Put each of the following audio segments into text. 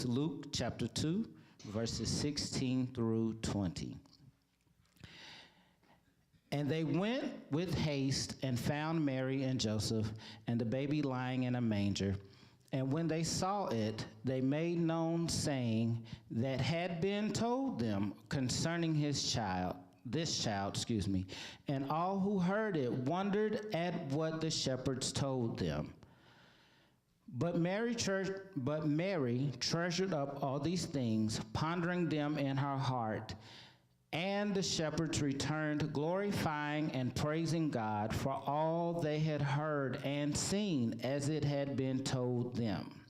Luke chapter 2, verses 16 through 20. And they went with haste and found Mary and Joseph and the baby lying in a manger. And when they saw it, they made known saying that had been told them concerning this child, and all who heard it wondered at what the shepherds told them. But Mary treasured up all these things, pondering them in her heart. And the shepherds returned, glorifying and praising God for all they had heard and seen as it had been told them.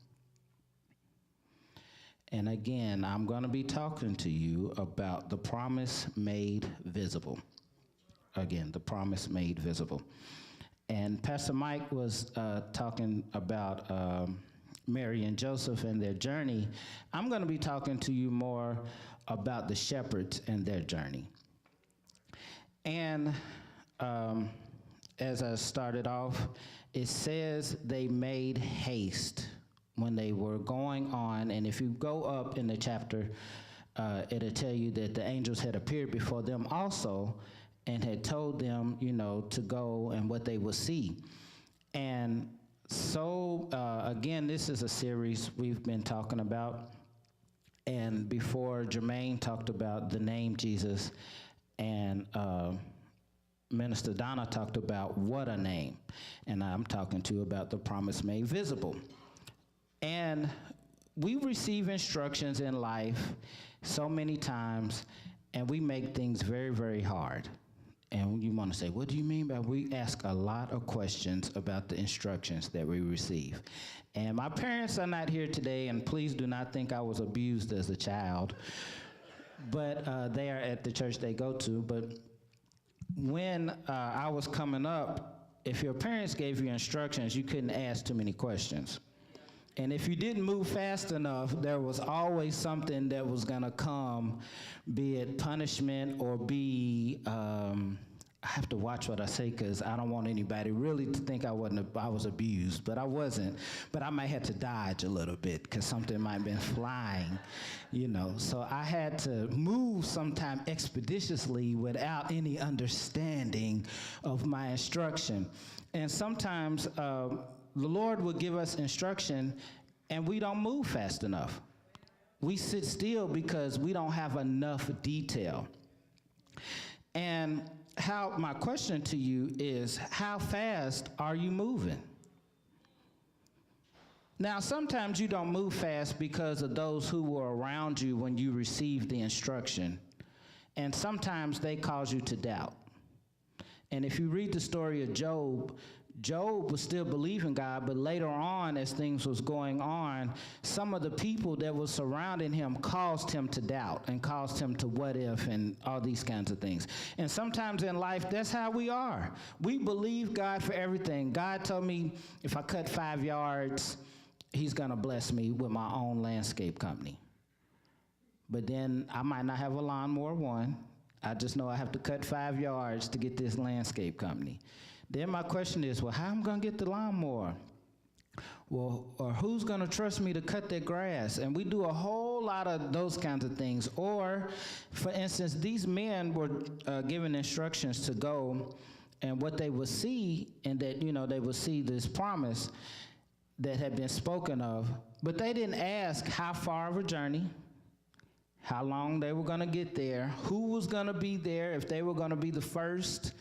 And again, I'm going to be talking to you about the promise made visible. Again, the promise made visible. And Pastor Mike was talking about Mary and Joseph and their journey. I'm going to be talking to you more about the shepherds and their journey. And as I started off, it says they made haste when they were going on. And if you go up in the chapter, it'll tell you that the angels had appeared before them also and had told them, to go and what they would see. And so, again, this is a series we've been talking about. And before, Jermaine talked about the name Jesus, and Minister Donna talked about what a name. And I'm talking to you about the promise made visible. And we receive instructions in life so many times, and we make things very, very hard. And you want to say, what do you mean by we ask a lot of questions about the instructions that we receive? And my parents are not here today, and please do not think I was abused as a child. But they are at the church they go to. But when I was coming up, if your parents gave you instructions, you couldn't ask too many questions. And if you didn't move fast enough, there was always something that was going to come, be it punishment or be, I have to watch what I say because I don't want anybody really to think I was abused, but I wasn't. But I might have to dodge a little bit because something might have been flying, So I had to move sometime expeditiously without any understanding of my instruction. And sometimes the Lord will give us instruction, and we don't move fast enough. We sit still because we don't have enough detail. And my question to you is, how fast are you moving? Now, sometimes you don't move fast because of those who were around you when you received the instruction. And sometimes they cause you to doubt. And if you read the story of Job, Job was still believing God, but later on, as things was going on, some of the people that was surrounding him caused him to doubt and caused him to what if and all these kinds of things. And sometimes in life, that's how we are. We believe God for everything. God told me if I cut 5 yards, he's going to bless me with my own landscape company. But then I might not have a lawnmower one. I just know I have to cut 5 yards to get this landscape company. Then my question is, well, how am I going to get the lawnmower? Well, or who's going to trust me to cut that grass? And we do a whole lot of those kinds of things. Or, for instance, these men were given instructions to go, and what they would see, and that, they would see this promise that had been spoken of, but they didn't ask how far of a journey, how long they were going to get there, who was going to be there, if they were going to be the first.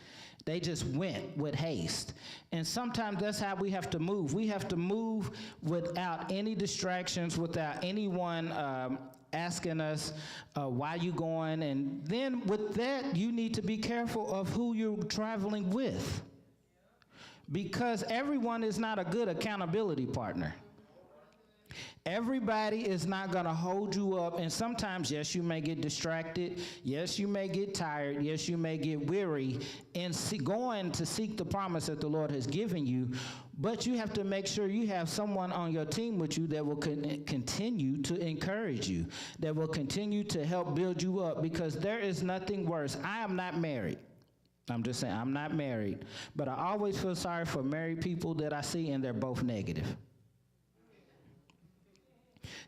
They just went with haste. And sometimes that's how we have to move. We have to move without any distractions, without anyone asking us why you going. And then with that, you need to be careful of who you're traveling with, because everyone is not a good accountability partner. Everybody is not going to hold you up, and sometimes, yes, you may get distracted. Yes, you may get tired. Yes, you may get weary in going to seek the promise that the Lord has given you, but you have to make sure you have someone on your team with you that will continue to encourage you, that will continue to help build you up, because there is nothing worse. I am not married. I'm just saying, I'm not married, but I always feel sorry for married people that I see, and they're both negative.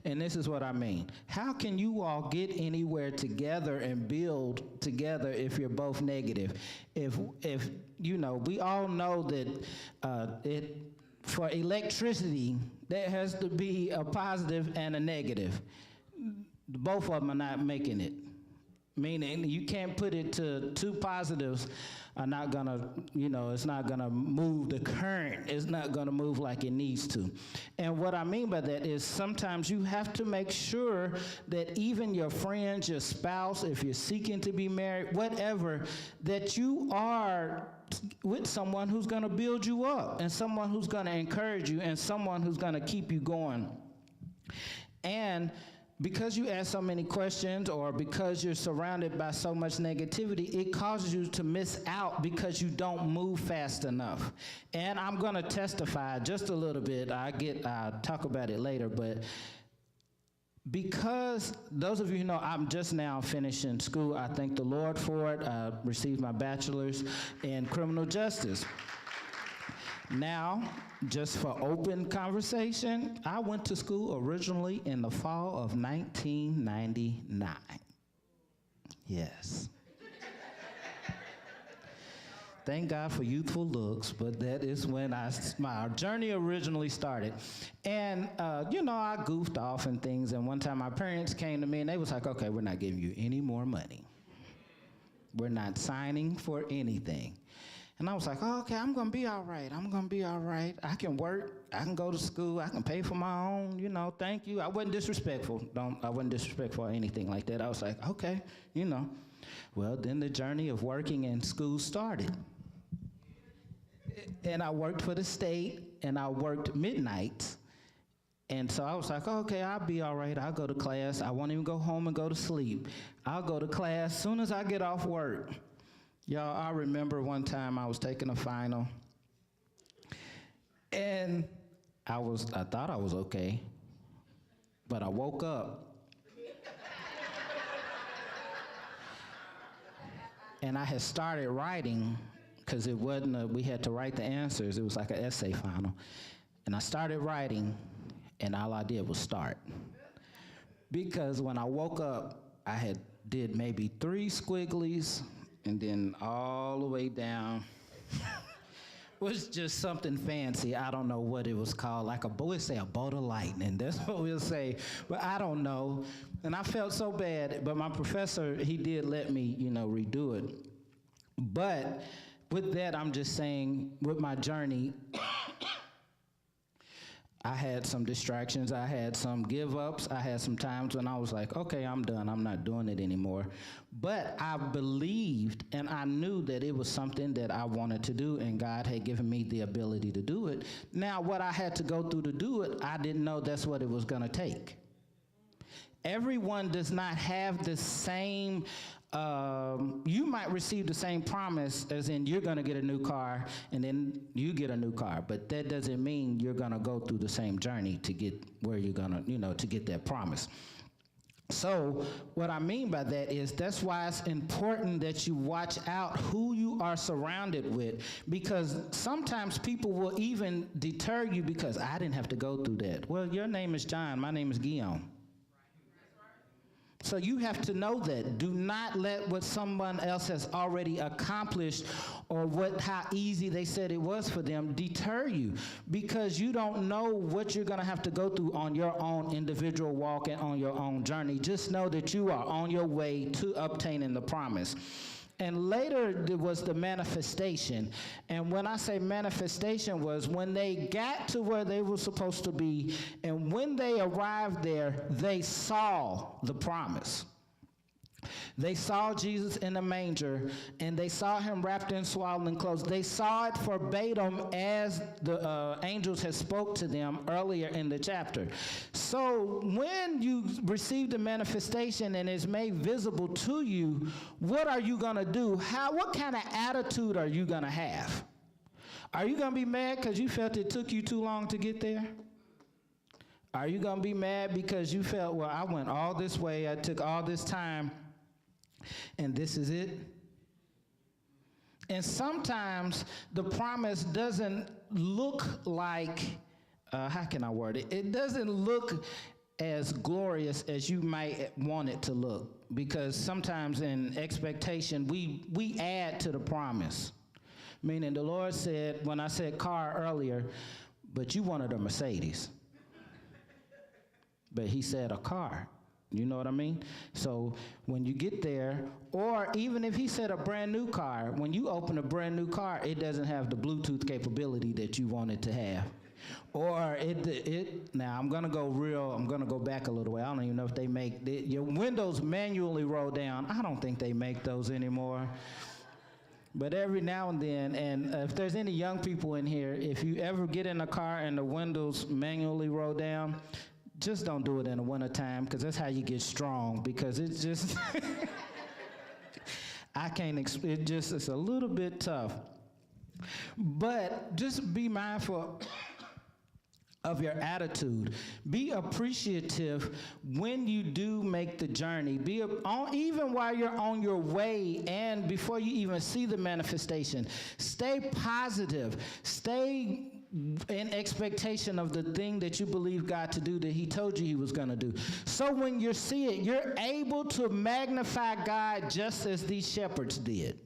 And this is what I mean. How can you all get anywhere together and build together if you're both negative? If we all know that for electricity, there has to be a positive and a negative. Both of them are not making it. Meaning you can't put it to two positives are not gonna, it's not gonna move the current. It's not gonna move like it needs to. And what I mean by that is sometimes you have to make sure that even your friends, your spouse, if you're seeking to be married, whatever, that you are with someone who's gonna build you up and someone who's gonna encourage you and someone who's gonna keep you going. And because you ask so many questions or because you're surrounded by so much negativity, it causes you to miss out because you don't move fast enough. And I'm going to testify just a little bit. I'll talk about it later, but because those of you who know I'm just now finishing school, I thank the Lord for it. I received my bachelor's in criminal justice. Now, just for open conversation, I went to school originally in the fall of 1999. Yes. Thank God for youthful looks, but that is when my journey originally started. And, I goofed off and things, and one time my parents came to me and they was like, okay, we're not giving you any more money. We're not signing for anything. And I was like, oh, okay, I'm going to be all right. I can work. I can go to school. I can pay for my own, thank you. I wasn't disrespectful. I wasn't disrespectful or anything like that. I was like, okay, Well, then the journey of working in school started. And I worked for the state, and I worked midnights. And so I was like, oh, okay, I'll be all right. I'll go to class. I won't even go home and go to sleep. I'll go to class as soon as I get off work. Y'all, I remember one time I was taking a final, and I thought I was okay, but I woke up, and I had started writing, because it wasn't, we had to write the answers. It was like an essay final, and I started writing, and all I did was start, because when I woke up, I did maybe 3 squigglies, and then all the way down was just something fancy. I don't know what it was called, we'll say a bolt of lightning. That's what we'll say, but I don't know. And I felt so bad, but my professor, he did let me, redo it. But with that, I'm just saying, with my journey, I had some distractions, I had some give-ups, I had some times when I was like, okay, I'm done, I'm not doing it anymore. But I believed and I knew that it was something that I wanted to do, and God had given me the ability to do it. Now, what I had to go through to do it, I didn't know that's what it was gonna take. Everyone does not have the same, you might receive the same promise as in you're gonna get a new car and then you get a new car, but that doesn't mean you're gonna go through the same journey to get where you're gonna, to get that promise. So what I mean by that is that's why it's important that you watch out who you are surrounded with, because sometimes people will even deter you because I didn't have to go through that. Well, your name is John, my name is Guilluame. So you have to know that. Do not let what someone else has already accomplished or how easy they said it was for them deter you, because you don't know what you're going to have to go through on your own individual walk and on your own journey. Just know that you are on your way to obtaining the promise. And later there was the manifestation. And when I say manifestation was when they got to where they were supposed to be, and when they arrived there, they saw the promise. They saw Jesus in the manger, and they saw him wrapped in swaddling clothes. They saw it verbatim as the angels had spoke to them earlier in the chapter. So when you receive the manifestation and it's made visible to you, what are you going to do? What kind of attitude are you going to have? Are you going to be mad because you felt it took you too long to get there? Are you going to be mad because you felt, well, I went all this way, I took all this time, and this is it? And sometimes the promise doesn't look like, how can I word it? It doesn't look as glorious as you might want it to look. Because sometimes in expectation, we add to the promise. Meaning the Lord said, when I said car earlier, but you wanted a Mercedes. But he said a car. You know what I mean? So when you get there, or even if he said a brand new car, when you open a brand new car, it doesn't have the Bluetooth capability that you want it to have. Or now I'm gonna go back a little way. I don't even know if they make, your windows manually roll down. I don't think they make those anymore. But every now and then, and if there's any young people in here, if you ever get in a car and the windows manually roll down, just don't do it in the wintertime, because that's how you get strong, because it's just, it's a little bit tough. But just be mindful of your attitude. Be appreciative when you do make the journey. Even while you're on your way and before you even see the manifestation. Stay positive. Stay in expectation of the thing that you believe God to do, that he told you he was going to do. So when you see it, you're able to magnify God just as these shepherds did.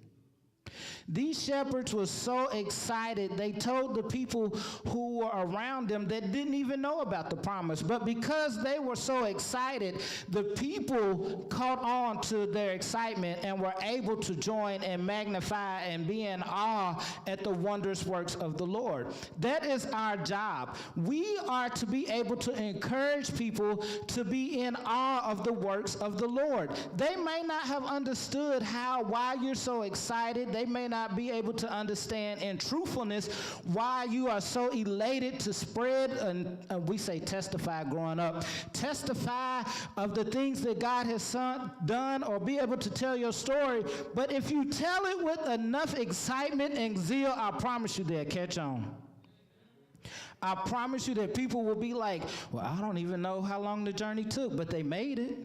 These shepherds were so excited, they told the people who were around them that didn't even know about the promise. But because they were so excited, the people caught on to their excitement and were able to join and magnify and be in awe at the wondrous works of the Lord. That is our job. We are to be able to encourage people to be in awe of the works of the Lord. They may not have understood why you're so excited. They may not be able to understand in truthfulness why you are so elated to spread, and we say testify growing up, testify of the things that God has done, or be able to tell your story. But if you tell it with enough excitement and zeal, I promise you they'll catch on. I promise you that people will be like, well, I don't even know how long the journey took, but they made it.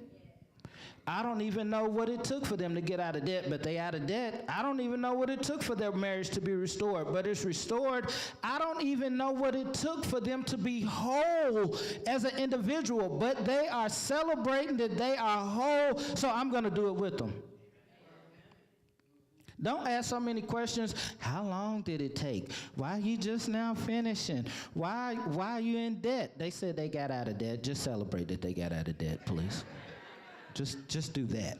I don't even know what it took for them to get out of debt, but they out of debt. I don't even know what it took for their marriage to be restored, but it's restored. I don't even know what it took for them to be whole as an individual, but they are celebrating that they are whole, so I'm going to do it with them. Don't ask so many questions. How long did it take? Why are you just now finishing? Why are you in debt? They said they got out of debt. Just celebrate that they got out of debt, please. Just do that.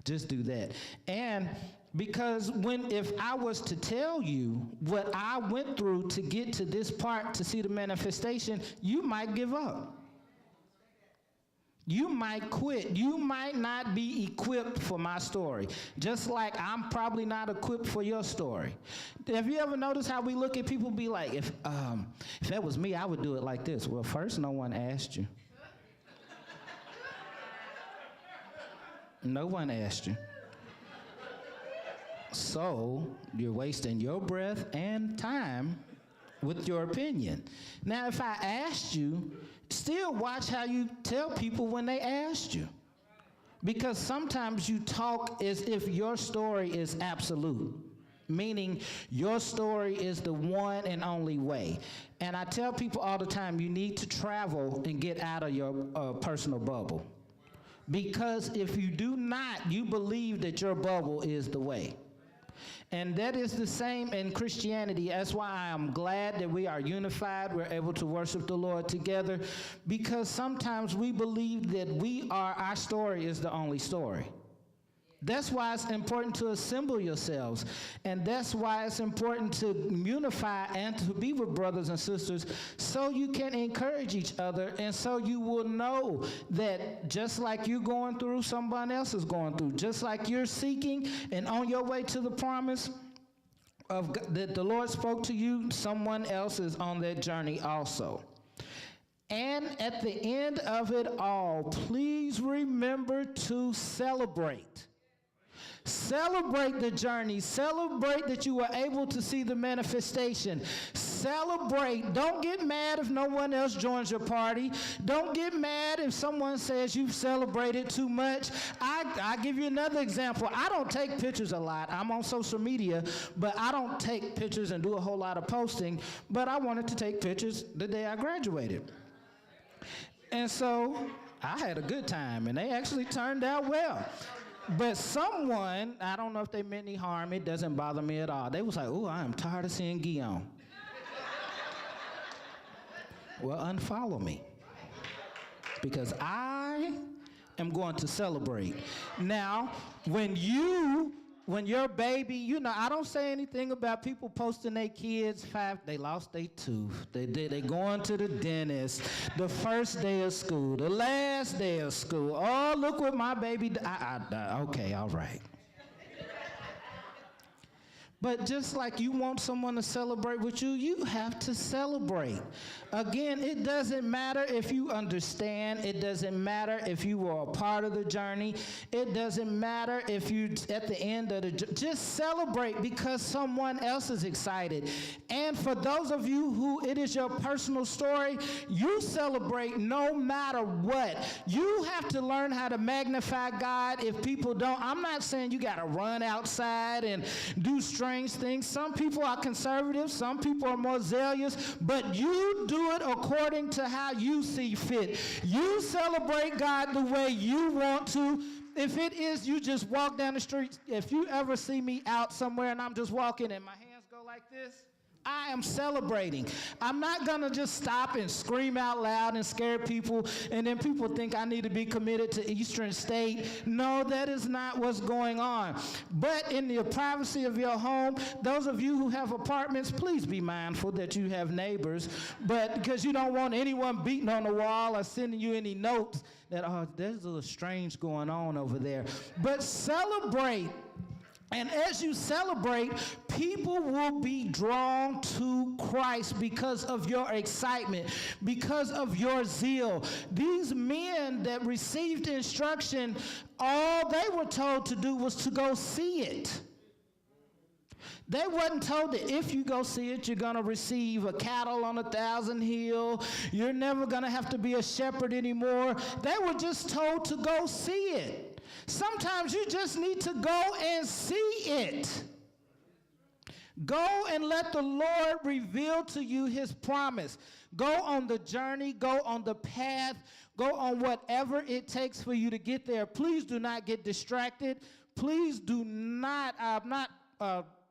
Just do that. And because if I was to tell you what I went through to get to this part to see the manifestation, you might give up. You might quit. You might not be equipped for my story, just like I'm probably not equipped for your story. Have you ever noticed how we look at people be like, if that was me, I would do it like this? Well, first, no one asked you. No one asked you. So you're wasting your breath and time with your opinion. Now, if I asked you, still watch how you tell people when they asked you. Because sometimes you talk as if your story is absolute, meaning your story is the one and only way. And I tell people all the time, you need to travel and get out of your personal bubble. Because if you do not, you believe that your bubble is the way. And that is the same in Christianity. That's why I am glad that we are unified. We're able to worship the Lord together. Because sometimes we believe that our story is the only story. That's why it's important to assemble yourselves. And that's why it's important to unify and to be with brothers and sisters so you can encourage each other, and so you will know that just like you're going through, someone else is going through. Just like you're seeking and on your way to the promise that the Lord spoke to you, someone else is on that journey also. And at the end of it all, please remember to celebrate. Celebrate the journey. Celebrate that you were able to see the manifestation. Celebrate. Don't get mad if no one else joins your party. Don't get mad if someone says you've celebrated too much. I give you another example. I don't take pictures a lot. I'm on social media, but I don't take pictures and do a whole lot of posting. But I wanted to take pictures the day I graduated. And so I had a good time, and they actually turned out well. But someone, I don't know if they meant any harm, it doesn't bother me at all. They was like, "Oh, I am tired of seeing Guilluame." Well, unfollow me, because I am going to celebrate. Now, when your baby, I don't say anything about people posting their kids, they lost their tooth, they going to the dentist, the first day of school, the last day of school. Oh, look what my baby, okay, all right. But just like you want someone to celebrate with you, you have to celebrate. Again, it doesn't matter if you understand. It doesn't matter if you were a part of the journey. It doesn't matter if you at the end of the journey. Just celebrate because someone else is excited. And for those of you who it is your personal story, you celebrate no matter what. You have to learn how to magnify God if people don't. I'm not saying you got to run outside and do strange things. Some people are conservative, some people are more zealous, but you do it according to how you see fit. You celebrate God the way you want to. If it is you just walk down the street, if you ever see me out somewhere and I'm just walking and my hands go like this, I am celebrating. I'm not going to just stop and scream out loud and scare people, and then people think I need to be committed to Eastern State. No, that is not what's going on. But in the privacy of your home, those of you who have apartments, please be mindful that you have neighbors, but because you don't want anyone beating on the wall or sending you any notes that, oh, there's a little strange going on over there. But celebrate. And as you celebrate, people will be drawn to Christ because of your excitement, because of your zeal. These men that received instruction, all they were told to do was to go see it. They wasn't told that if you go see it, you're going to receive a cattle on 1,000 hill. You're never going to have to be a shepherd anymore. They were just told to go see it. Sometimes you just need to go and see it. Go and let the Lord reveal to you his promise. Go on the journey, go on the path, go on whatever it takes for you to get there. Please do not get distracted. Please do not,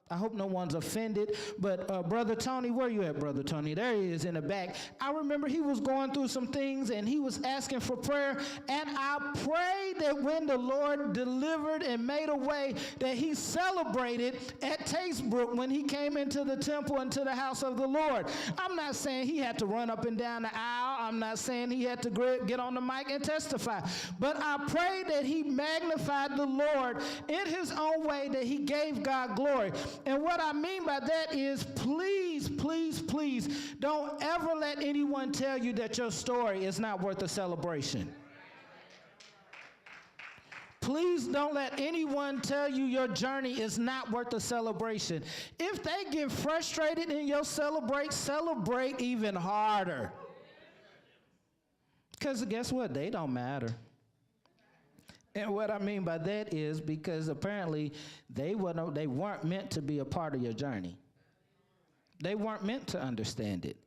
I hope no one's offended, but Brother Tony, where you at, Brother Tony? There he is in the back. I remember he was going through some things, and he was asking for prayer, and I prayed that when the Lord delivered and made a way, that he celebrated at Tastebrook when he came into the temple and to the house of the Lord. I'm not saying he had to run up and down the aisle. I'm not saying he had to get on the mic and testify, but I prayed that he magnified the Lord in his own way, that he gave God glory. And what I mean by that is, please, please, please, don't ever let anyone tell you that your story is not worth a celebration. Please don't let anyone tell you your journey is not worth a celebration. If they get frustrated in your celebrate even harder. Because guess what? They don't matter. And what I mean by that is because apparently they weren't meant to be a part of your journey. They weren't meant to understand it.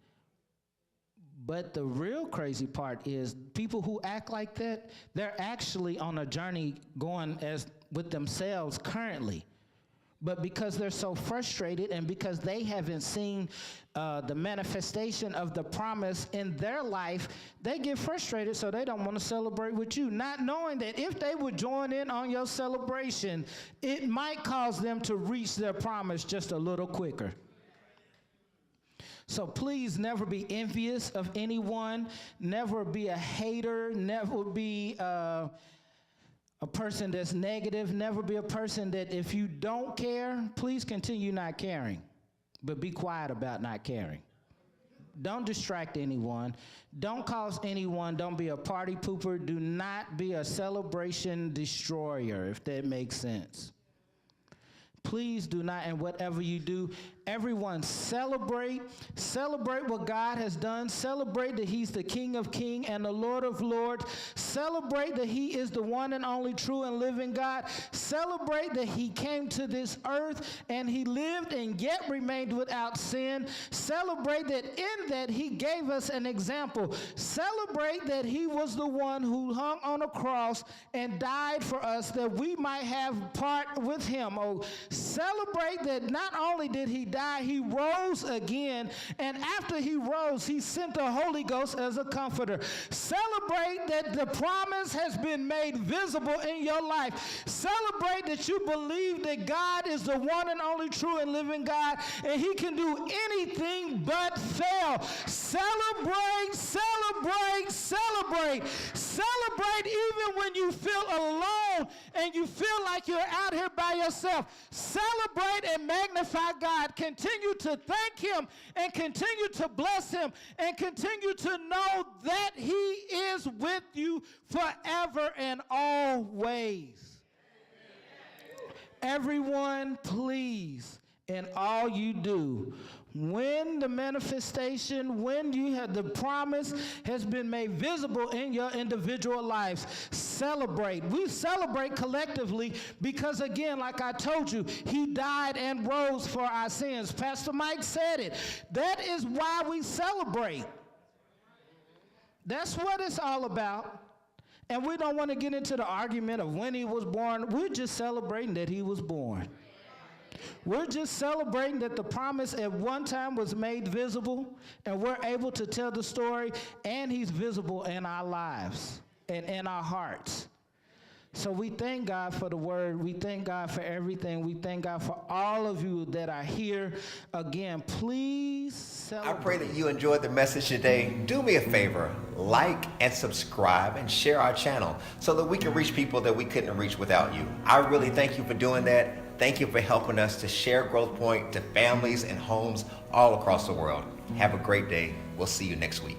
But the real crazy part is people who act like that, they're actually on a journey going with themselves currently. But because they're so frustrated and because they haven't seen the manifestation of the promise in their life, they get frustrated, so they don't want to celebrate with you, not knowing that if they would join in on your celebration, it might cause them to reach their promise just a little quicker. So please never be envious of anyone, never be a hater, never be a person that's negative, never be a person that if you don't care, please continue not caring, but be quiet about not caring. Don't distract anyone. Don't cause anyone, don't be a party pooper. Do not be a celebration destroyer, if that makes sense. Please do not, and whatever you do, everyone celebrate what God has done. Celebrate that he's the King of Kings and the Lord of Lords. Celebrate that he is the one and only true and living God. Celebrate that he came to this earth and he lived and yet remained without sin. Celebrate that in that he gave us an example. Celebrate that he was the one who hung on a cross and died for us that we might have part with him. Oh, celebrate that not only did he die, he rose again, and after he rose, he sent the Holy Ghost as a comforter. Celebrate that the promise has been made visible in your life. Celebrate that you believe that God is the one and only true and living God, and he can do anything but fail. Celebrate, celebrate, celebrate. Celebrate even when you feel alone and you feel like you're out here by yourself. Celebrate and magnify God. Continue to thank him and continue to bless him and continue to know that he is with you forever and always. Everyone, please, in all you do, when the manifestation, when you have the promise has been made visible in your individual lives, celebrate. We celebrate collectively because, again, like I told you, he died and rose for our sins. Pastor Mike said it. That is why we celebrate. That's what it's all about. And we don't want to get into the argument of when he was born. We're just celebrating that he was born. We're just celebrating that the promise at one time was made visible, and we're able to tell the story, and he's visible in our lives and in our hearts. So we thank God for the word. We thank God for everything. We thank God for all of you that are here. Again, please celebrate. I pray that you enjoyed the message today. Do me a favor, like and subscribe and share our channel so that we can reach people that we couldn't reach without you. I really thank you for doing that. Thank you for helping us to share Growth Point to families and homes all across the world. Have a great day. We'll see you next week.